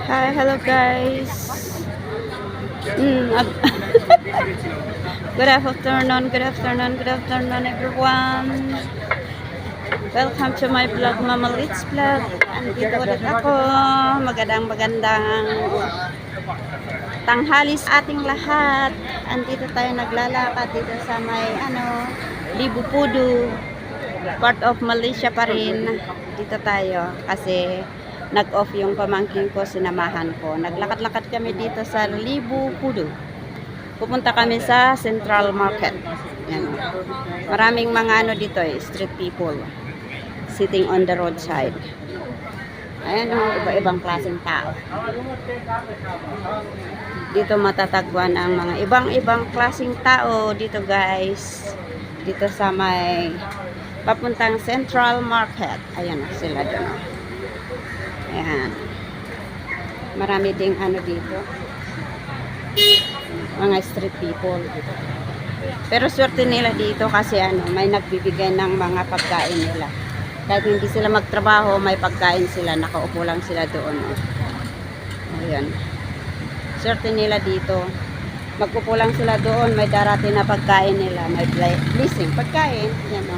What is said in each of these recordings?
Hi, hello guys. Mm, ag- good afternoon everyone. Welcome to my vlog, Mama Litz Vlog. Andito ulit ako. Magandang tanghali sa ating lahat. Andito tayo naglalakad dito sa may Libu Pudu. Part of Malaysia pa rin. Dito tayo kasi nag-off yung pamangkin ko, sinamahan ko. Naglakad-lakad kami dito sa Libu Pudu. Pupunta kami sa Central Market. Yan. Maraming mga dito street people sitting on the roadside. Ayan iba-ibang klaseng tao. Dito matatagpuan ang mga ibang-ibang klaseng tao dito guys. Dito sa may papuntang Central Market. Ayan sila doon. Ayan. Marami ding dito. Mga street people. Pero swerte nila dito kasi may nagbibigay ng mga pagkain nila. Kahit hindi sila magtrabaho, may pagkain sila. Nakaupo lang sila doon. Ayan. Swerte nila dito. Magpupo lang sila doon. May darating na pagkain nila. May blessing. Pagkain. Ayan o.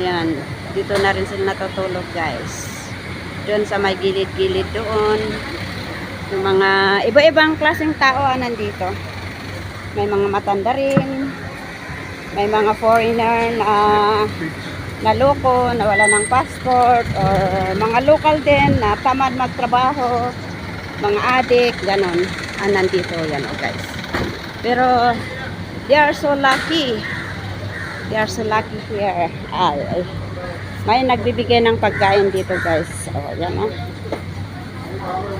Ayan. Dito na rin sila natutulog guys. Doon sa may gilid-gilid doon. Yung mga iba-ibang klaseng tao nandito. May mga matanda rin. May mga foreigner na loko, na wala ng passport, or mga local din na tamad magtrabaho, mga adik, ganon. Nandito yan guys. Pero they are so lucky. They are so lucky here. May nagbibigay ng pagkain dito guys. Yan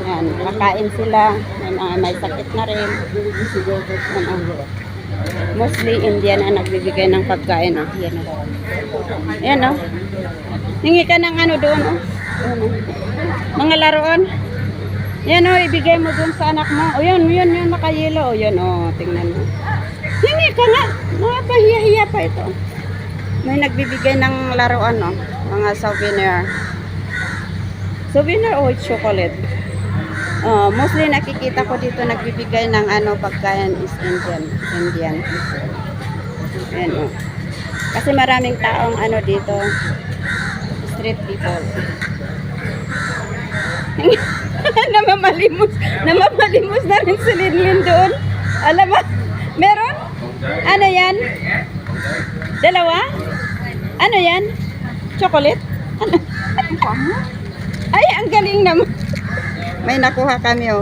Yan, makain sila. May sakit na rin. Mostly Indian ang nagbibigay ng pagkain. Yan Yan Hingi ka ng doon. Mga laruan. Yan ibigay mo doon sa anak mo. Yan nakayelo. Yan tingnan mo. Hingi ka nga. Napahiya-hiya pa ito. May nagbibigay ng laruan, mga souvenir. Souvenir o chocolate. Mostly nakikita ko dito nagbibigay ng pagkain is Indian. Ayan, kasi maraming taong dito, street people. Namamalimos na rin si Linlin doon. Alam mo, meron? Ano yan? Dalawa? Ano yan? Chocolate? Ay, ang galing naman. May nakuha kami,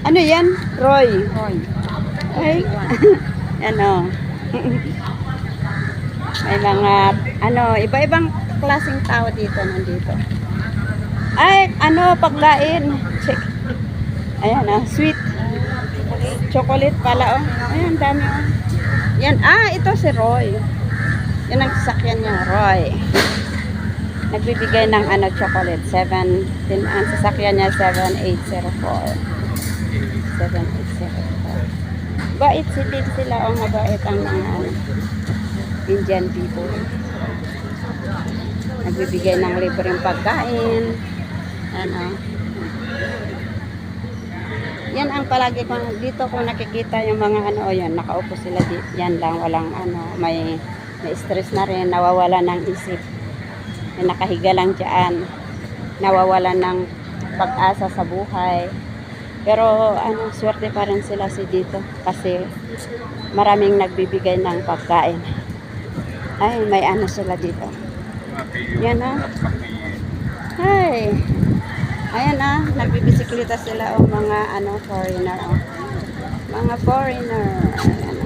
Ano yan? Roy. Ay, May mga, iba-ibang klaseng tao dito, nandito. Ay, pagkain. Check. Ayan, sweet. Chocolate pala, Ayan, dami, Yan, ito si Roy. Yan ang sasakyan niya, Roy. Nagbibigay ng chocolate. 7, ang sasakyan niya 7804. 7804. Bait sila, mabait ang mga Indian people. Nagbibigay ng libreng pagkain. Yan ang palagi ko dito kung nakikita yung mga yan, nakaupo sila yan lang, walang may stress na rin, nawawala ng isip. May nakahiga lang diyan, nawawala ng pag-asa sa buhay. Pero swerte pa rin sila dito kasi maraming nagbibigay ng pagkain. Ay, may sila dito. Yan Hi. Ayan nagbibisikleta sila mga foreigner Mga foreigner. Ayan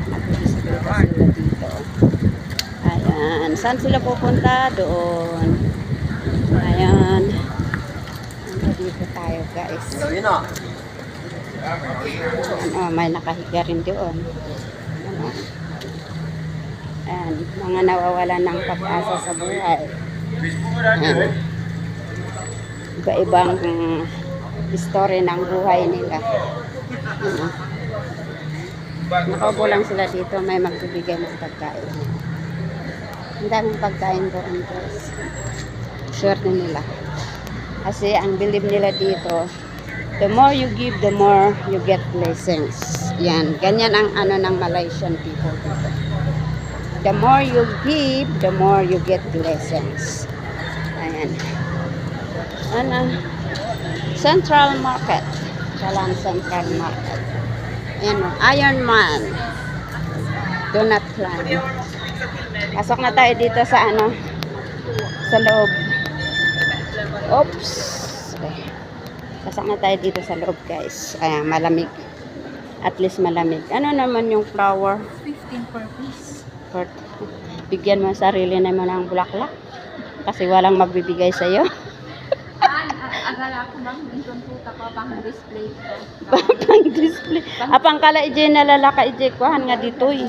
nagbibisikleta sila dito. Ayan, saan sila pupunta? Doon. Ayan. Dito tayo guys. May nakahiga rin doon. Ayan, mga nawawala ng pag-asa sa buhay. Ayan. Iba-ibang story ng buhay nila. Nakaupo lang sila dito, may magbibigay ng pagkain. Ang daming pagkain doon guys. Swerte nila. Kasi ang believe nila dito, the more you give, the more you get blessings. Yan, ganyan ang ano ng Malaysian people dito. The more you give, the more you get blessings. Ayan. Ano? Central Market. Jalan Central Market. Ayan o, Iron Man. Do not climb. Pasok na tayo dito sa ano, sa loob. Oops. Okay. Pasok na tayo dito sa loob, guys. Ayan, malamig. At least malamig. Ano naman yung flower? 15 per piece. Bigyan mo sarili naman ng bulaklak. Kasi walang magbibigay sa'yo. Agala ko bang minsan po pa pang display ko. Pang display. Apang kala ije nalalaka ije kuhan nga dito eh.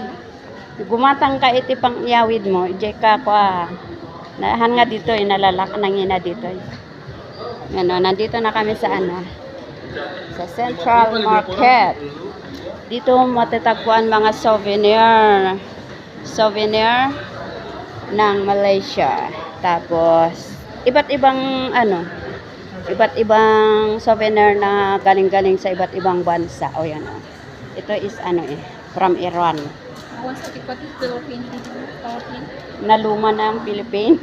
Gumatang ka iti pang iyawid mo. Ije ka kuha. Nahan nga dito eh. Nalalaka nangina dito eh. Ano, nandito na kami sa ano. Sa Central Market. Dito matatagpuan mga souvenir. Souvenir ng Malaysia. Tapos iba't ibang ano, iba't ibang souvenir na galing-galing sa iba't ibang bansa. O yan o. Ito is ano eh, from Iran. Once pati Philippine. Na luma na ang Philippine.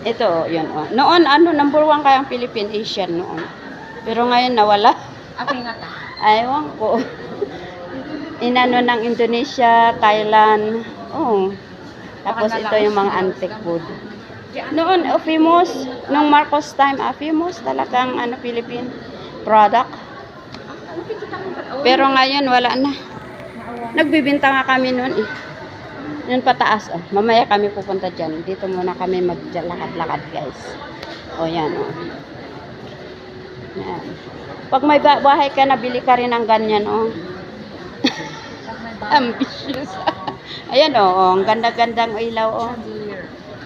Ito o, yun o. Noon ano, number 1 kayang Philippine Asian noon. Pero ngayon nawala. Ako yung ata. Aywan ko. Inano ng Indonesia, Thailand. Oh. Tapos ito yung mga antique food. Noon, famous, nung Marcos time, famous talagang ano, Philippine product. Pero ngayon, wala na. Nagbibinta nga kami noon eh. Yun pataas. Oh. Mamaya kami pupunta dyan. Dito muna kami maglalakad-lakad, guys. O yan, o. Yan. Pag may bahay ka, nabili ka rin ng ganyan, o. Ambitious. Ayan, o. Ang ganda-gandang ilaw, o.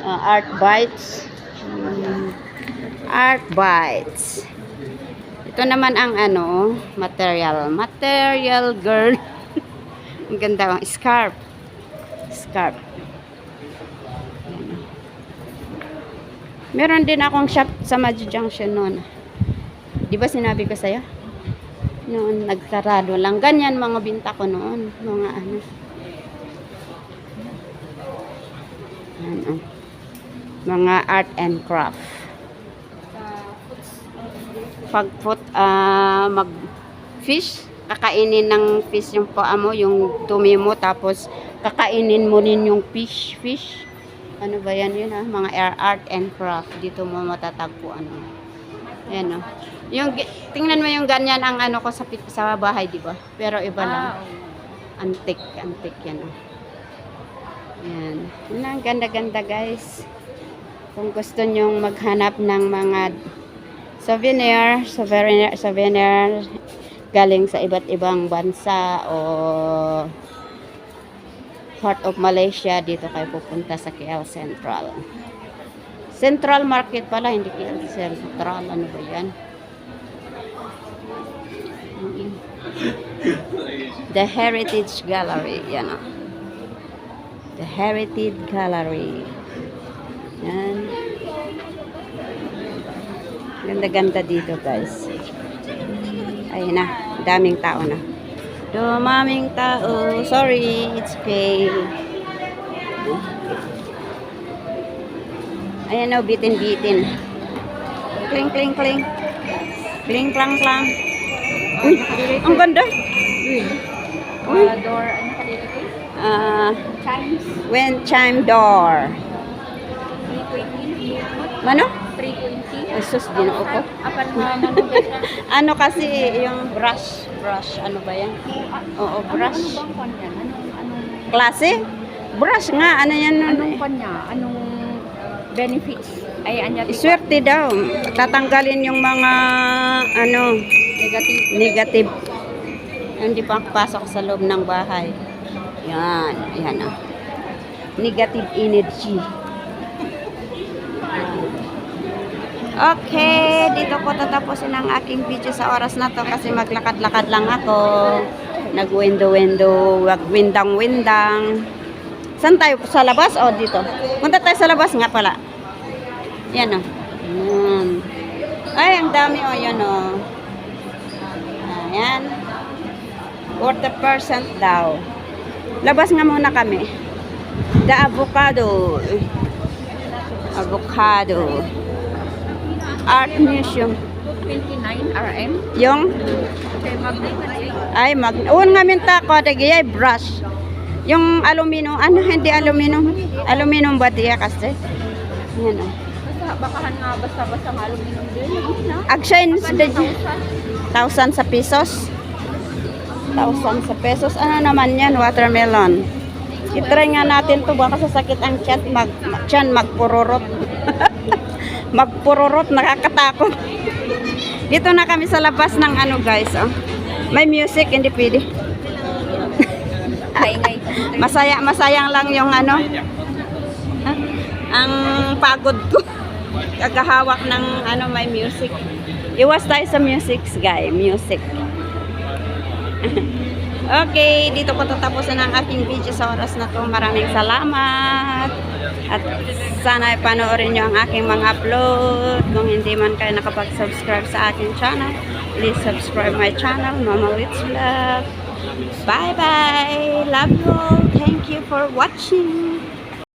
Art Bites. Art Bites. Ito naman ang ano, material. Material girl. Ang ganda, ang scarf. Scarf. Meron din akong shop sa Maji Junction noon. Di ba sinabi ko sa'yo? Noon, nagkarado lang. Ganyan mga binta ko noon. Mga ano. Ano. Mga art and craft. Pag mag fish, kakainin ng fish yung paa mo, yung tumi mo, tapos kakainin mo rin yung fish. Ano ba yan yun ha? Mga art and craft. Dito mo matatagpuan. Ayan o. Yung, tingnan mo yung ganyan ang ano ko sa bahay, di ba? Pero iba lang. Antique yan o. Ayan. Yan ang ganda-ganda, guys. Kung gusto nyong maghanap ng mga souvenir galing sa iba't ibang bansa o part of Malaysia, dito kayo pupunta sa KL Central. Central Market pala, hindi KL Central. Ano ba yan? The Heritage Gallery. Yan o. The Heritage Gallery. Yan. Ganda-ganda dito, guys. Ayun na. Daming tao na. Dumaming tao. Sorry. It's okay. Ayan o. Bitin-bitin. Kling, kling, kling. Kling, klang, klang. Uy. Ang ganda. Uy. Door, ano kanila ko? Chimes. When chime door. 320. Mano? 320. Jesus, ginoo ko. Apan manubay na. Ano kasi yung brush. Ano ba yan? Oo, brush. Ano bang pan yan? Anong Klase? Brush nga. Ano yan? anong pan niya? Anong benefits? Ay, anya Swerte daw. Tatanggalin yung mga ano, negative. Hindi pa pasok sa loob ng bahay. Yan. Yan ah. Negative energy. Okay, dito ko tatapusin ang aking video sa oras na to kasi maglakad-lakad lang ako. Nag-window, wag-windang-windang. Saan tayo? Sa labas o dito? Punta tayo sa labas nga pala. Yan o. Ay, ang dami o, yun o. Ayan. 40% daw. Labas nga muna kami. The avocado. Avocado. Art Museum. 229 RM. Yung, Okay, magnet. ay, un nga minta ko, ay brush. Yung aluminum, ano, hindi aluminum. Aluminum ba diya kasi? Yan o. Basta, bakahan nga basta-basta ng aluminum din. No? Agshine, 1,000. 1,000 sa pesos. 1,000 sa pesos. Ano naman yan? Watermelon. I-try nga natin to baka sasakit ang tiyan, magpururot. Magpururot, nakakatakot. Dito na kami sa labas ng ano guys, oh. May music, hindi pwede. Ngay-ngay. Masayang lang yung ano. Ang pagod ko. Kagahawak ng ano, may music. Iwas tayo sa music, guys. Music. Okay, dito ko tatapusin ang aking video sa oras na to. Maraming salamat. At sana panoorin nyo ang aking mga upload. Kung hindi man kayo nakapag-subscribe sa aking channel, please subscribe my channel, Mama Wits Vlog. Bye-bye. Love you all. Thank you for watching.